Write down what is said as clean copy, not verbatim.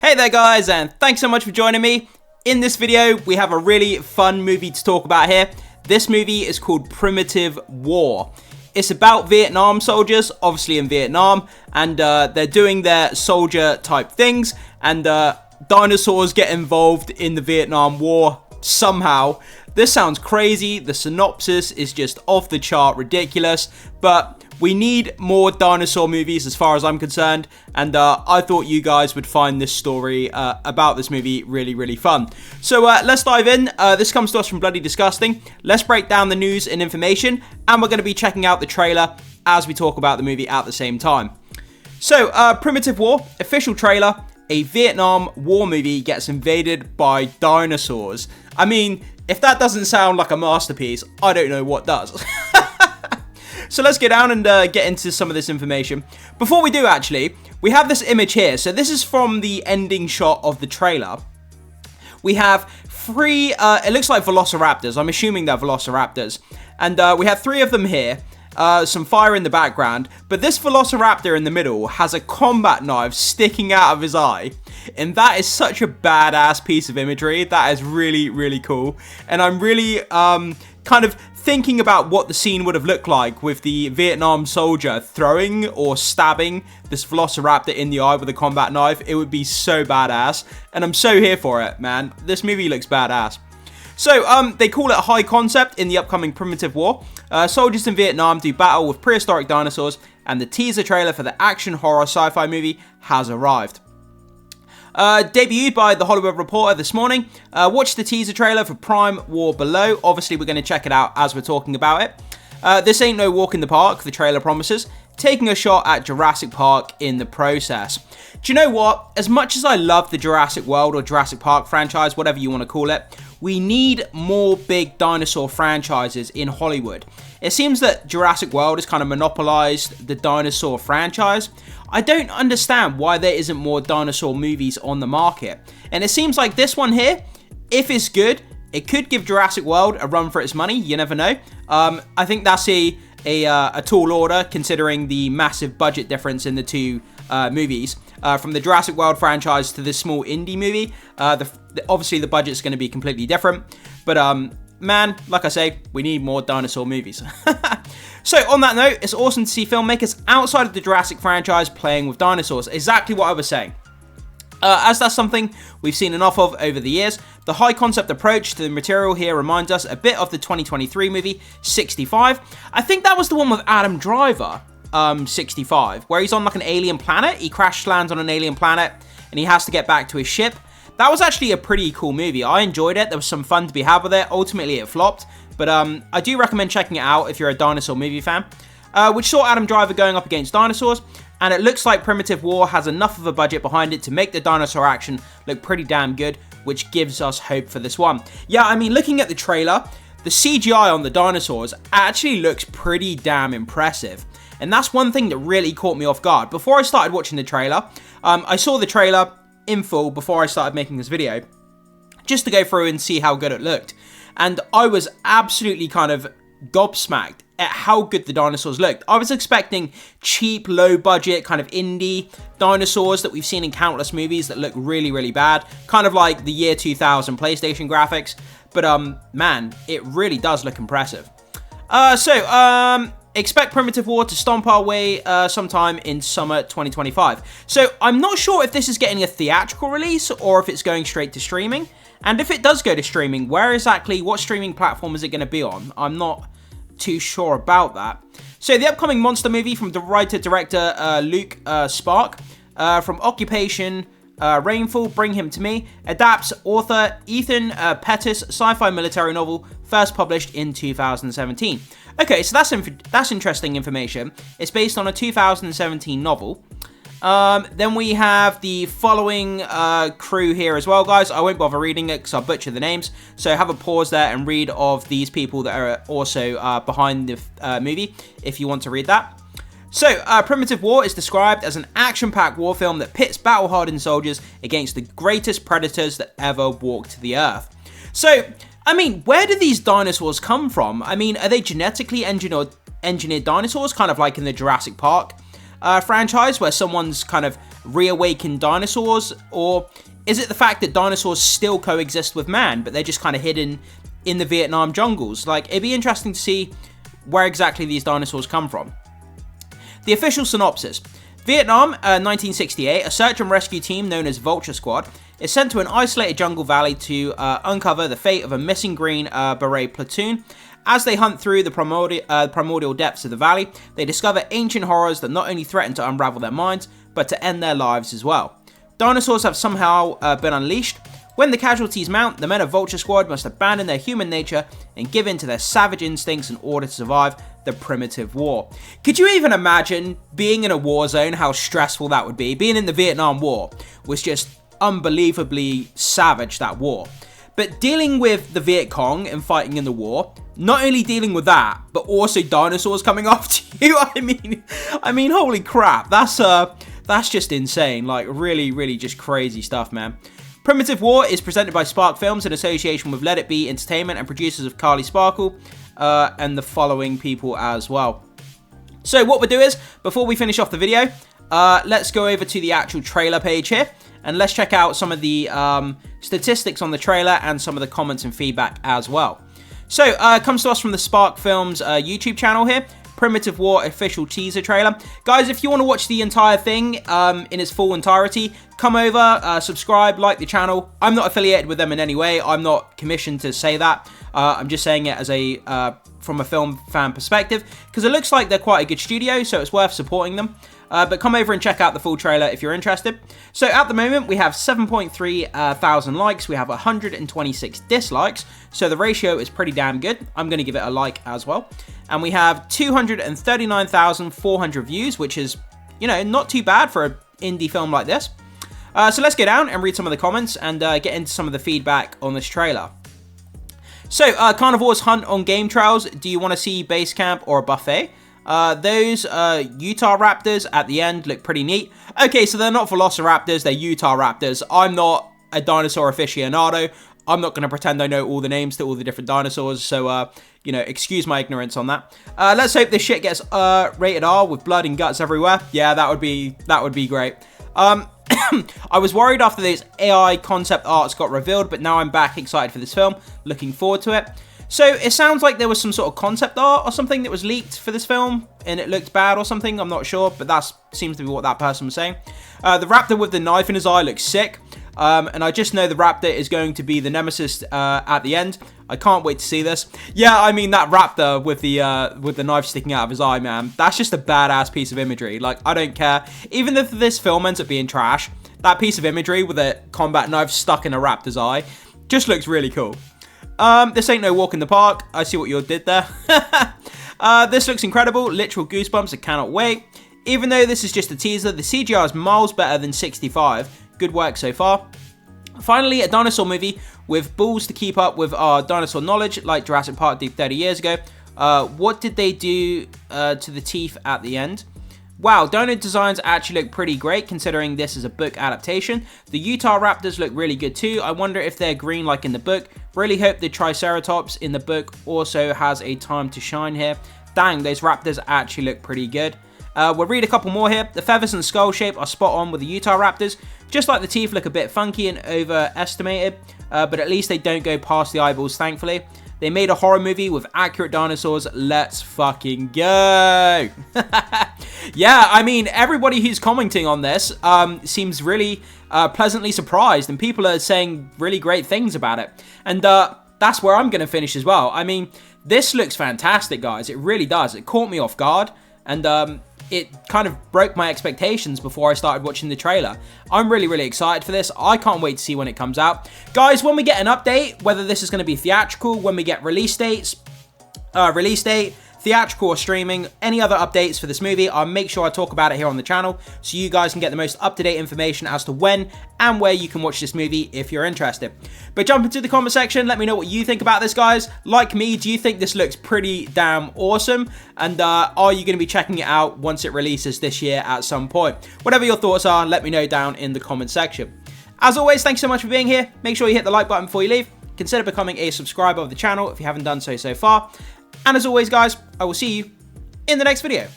Hey there guys, and thanks so much for joining me. In this video, we have a really fun movie to talk about here. This movie is called Primitive War. It's about Vietnam soldiers, obviously in Vietnam, and they're doing their soldier type things, and dinosaurs get involved in the Vietnam War somehow. This sounds crazy, the synopsis is just off the chart ridiculous, but we need more dinosaur movies as far as I'm concerned, and I thought you guys would find this story about this movie really fun. So let's dive in. This comes to us from Bloody Disgusting. Let's break down the news and information, and we're going to be checking out the trailer as we talk about the movie at the same time. So, Primitive War, official trailer. A Vietnam War movie gets invaded by dinosaurs. I mean, if that doesn't sound like a masterpiece, I don't know what does. So let's get down and get into some of this information. Before we do, actually, we have this image here. So this is from the ending shot of the trailer. We have three, it looks like velociraptors. I'm assuming they're velociraptors. And we have three of them here. Some fire in the background. But this velociraptor in the middle has a combat knife sticking out of his eye. And that is such a badass piece of imagery. That is really cool. And I'm really kind of thinking about what the scene would have looked like with the Vietnam soldier throwing or stabbing this velociraptor in the eye with a combat knife. It would be so badass, and I'm so here for it, man. This movie looks badass. So, they call it a high concept in the upcoming Primitive War. Soldiers in Vietnam do battle with prehistoric dinosaurs, and the teaser trailer for the action horror sci-fi movie has arrived. Debuted by The Hollywood Reporter this morning. Watch the teaser trailer for Prime War below. Obviously, we're going to check it out as we're talking about it. This ain't no walk in the park, the trailer promises. Taking a shot at Jurassic Park in the process. Do you know what? As much as I love the Jurassic World or Jurassic Park franchise, whatever you want to call it, we need more big dinosaur franchises in Hollywood. It seems that Jurassic World has kind of monopolized the dinosaur franchise. I don't understand why there isn't more dinosaur movies on the market. And it seems like this one here, if it's good, it could give Jurassic World a run for its money. You never know. I think that's a tall order considering the massive budget difference in the two movies. From the Jurassic World franchise to this small indie movie, obviously the budget's going to be completely different. But man, like I say, we need more dinosaur movies. So on that note, it's awesome to see filmmakers outside of the Jurassic franchise playing with dinosaurs. Exactly what I was saying. As that's something we've seen enough of over the years, the high concept approach to the material here reminds us a bit of the 2023 movie 65. I think that was the one with Adam Driver, 65, where he's on like an alien planet. He crash lands on an alien planet and he has to get back to his ship. That was actually a pretty cool movie. I enjoyed it. There was some fun to be had with it. Ultimately, it flopped. But I do recommend checking it out if you're a dinosaur movie fan. Which saw Adam Driver going up against dinosaurs. And it looks like Primitive War has enough of a budget behind it to make the dinosaur action look pretty damn good, which gives us hope for this one. Yeah, I mean, looking at the trailer, the CGI on the dinosaurs actually looks pretty damn impressive. And that's one thing that really caught me off guard. Before I started watching the trailer, I saw the trailer in full before I started making this video, just to go through and see how good it looked. And I was absolutely kind of gobsmacked at how good the dinosaurs looked. I was expecting cheap, low budget, kind of indie dinosaurs that we've seen in countless movies that look really bad. Kind of like the year 2000 PlayStation graphics. But man, it really does look impressive. Expect Primitive War to stomp our way sometime in summer 2025. So I'm not sure if this is getting a theatrical release or if it's going straight to streaming. And if it does go to streaming, what streaming platform is it going to be on? I'm not too sure about that. So the upcoming monster movie from the writer-director Luke Spark from Occupation Rainfall, Bring Him to Me, adapts author Ethan Pettis' sci-fi military novel first published in 2017. Okay, so that's interesting information. It's based on a 2017 novel. Then we have the following crew here as well, guys. I won't bother reading it because I'll butcher the names. So have a pause there and read of these people that are also behind the movie if you want to read that. So, Primitive War is described as an action-packed war film that pits battle-hardened soldiers against the greatest predators that ever walked the earth. So, I mean, where do these dinosaurs come from? I mean, are they genetically engineered dinosaurs, kind of like in the Jurassic Park franchise where someone's kind of reawakened dinosaurs? Or is it the fact that dinosaurs still coexist with man, but they're just kind of hidden in the Vietnam jungles? Like, it'd be interesting to see where exactly these dinosaurs come from. The official synopsis. Vietnam, 1968, a search and rescue team known as Vulture Squad is sent to an isolated jungle valley to uncover the fate of a missing Green Beret platoon. As they hunt through the primordial depths of the valley, they discover ancient horrors that not only threaten to unravel their minds, but to end their lives as well. Dinosaurs have somehow been unleashed. When the casualties mount, the men of Vulture Squad must abandon their human nature and give in to their savage instincts in order to survive the primitive war. Could you even imagine being in a war zone, how stressful that would be? Being in the Vietnam War was just unbelievably savage, that war. But dealing with the Viet Cong and fighting in the war, not only dealing with that, but also dinosaurs coming after you, I mean, holy crap, that's just insane. Like, really just crazy stuff, man. Primitive War is presented by Spark Films in association with Let It Be Entertainment and producers of Carly Sparkle and the following people as well. So what we'll do is, before we finish off the video, let's go over to the actual trailer page here and let's check out some of the statistics on the trailer and some of the comments and feedback as well. So it comes to us from the Spark Films YouTube channel here. Primitive War official teaser trailer. Guys, if you want to watch the entire thing in its full entirety, come over, subscribe, like the channel. I'm not affiliated with them in any way. I'm not commissioned to say that. I'm just saying it as from a film fan perspective, because it looks like they're quite a good studio, so it's worth supporting them. But come over and check out the full trailer if you're interested. So at the moment, we have 7.3 thousand likes. We have 126 dislikes. So the ratio is pretty damn good. I'm going to give it a like as well. And we have 239,400 views, which is, you know, not too bad for an indie film like this. So let's go down and read some of the comments and get into some of the feedback on this trailer. So, Carnivores hunt on game trails. Do you want to see base camp or a buffet? Those Utah Raptors at the end look pretty neat. Okay, so they're not Velociraptors, they're Utah Raptors. I'm not a dinosaur aficionado. I'm not going to pretend I know all the names to all the different dinosaurs, so, you know, excuse my ignorance on that. Let's hope this shit gets rated R with blood and guts everywhere. Yeah, that would be great. I was worried after these AI concept arts got revealed, but now I'm back excited for this film. Looking forward to it. So it sounds like there was some sort of concept art or something that was leaked for this film, and it looked bad or something. I'm not sure, but that seems to be what that person was saying. The raptor with the knife in his eye looks sick, and I just know the raptor is going to be the nemesis at the end. I can't wait to see this. Yeah, I mean, that raptor with the knife sticking out of his eye, man, that's just a badass piece of imagery. Like, I don't care. Even if this film ends up being trash, that piece of imagery with a combat knife stuck in a raptor's eye just looks really cool. This ain't no walk in the park. I see what you did there. This looks incredible. Literal goosebumps. I cannot wait. Even though this is just a teaser, the CGI is miles better than 65. Good work so far. Finally, a dinosaur movie with balls to keep up with our dinosaur knowledge, like Jurassic Park did 30 years ago. What did they do to the teeth at the end? Wow, dino designs actually look pretty great considering this is a book adaptation. The Utah Raptors look really good too. I wonder if they're green like in the book. Really hope the Triceratops in the book also has a time to shine here. Dang, those Raptors actually look pretty good. We'll read a couple more here. The feathers and skull shape are spot on with the Utah Raptors. Just like the teeth look a bit funky and overestimated, but at least they don't go past the eyeballs, thankfully. They made a horror movie with accurate dinosaurs. Let's fucking go. Yeah, I mean, everybody who's commenting on this seems really pleasantly surprised, and people are saying really great things about it. And that's where I'm going to finish as well. I mean, this looks fantastic, guys. It really does. It caught me off guard, and it kind of broke my expectations before I started watching the trailer. I'm really excited for this. I can't wait to see when it comes out. Guys, when we get an update, whether this is going to be theatrical, when we get release date, theatrical or streaming, any other updates for this movie, I'll make sure I talk about it here on the channel so you guys can get the most up-to-date information as to when and where you can watch this movie if you're interested. But jump into the comment section, let me know what you think about this, guys. Like me, do you think this looks pretty damn awesome? And are you going to be checking it out once it releases this year at some point? Whatever your thoughts are, let me know down in the comment section. As always, thanks so much for being here. Make sure you hit the like button before you leave. Consider becoming a subscriber of the channel if you haven't done so far. And as always, guys, I will see you in the next video.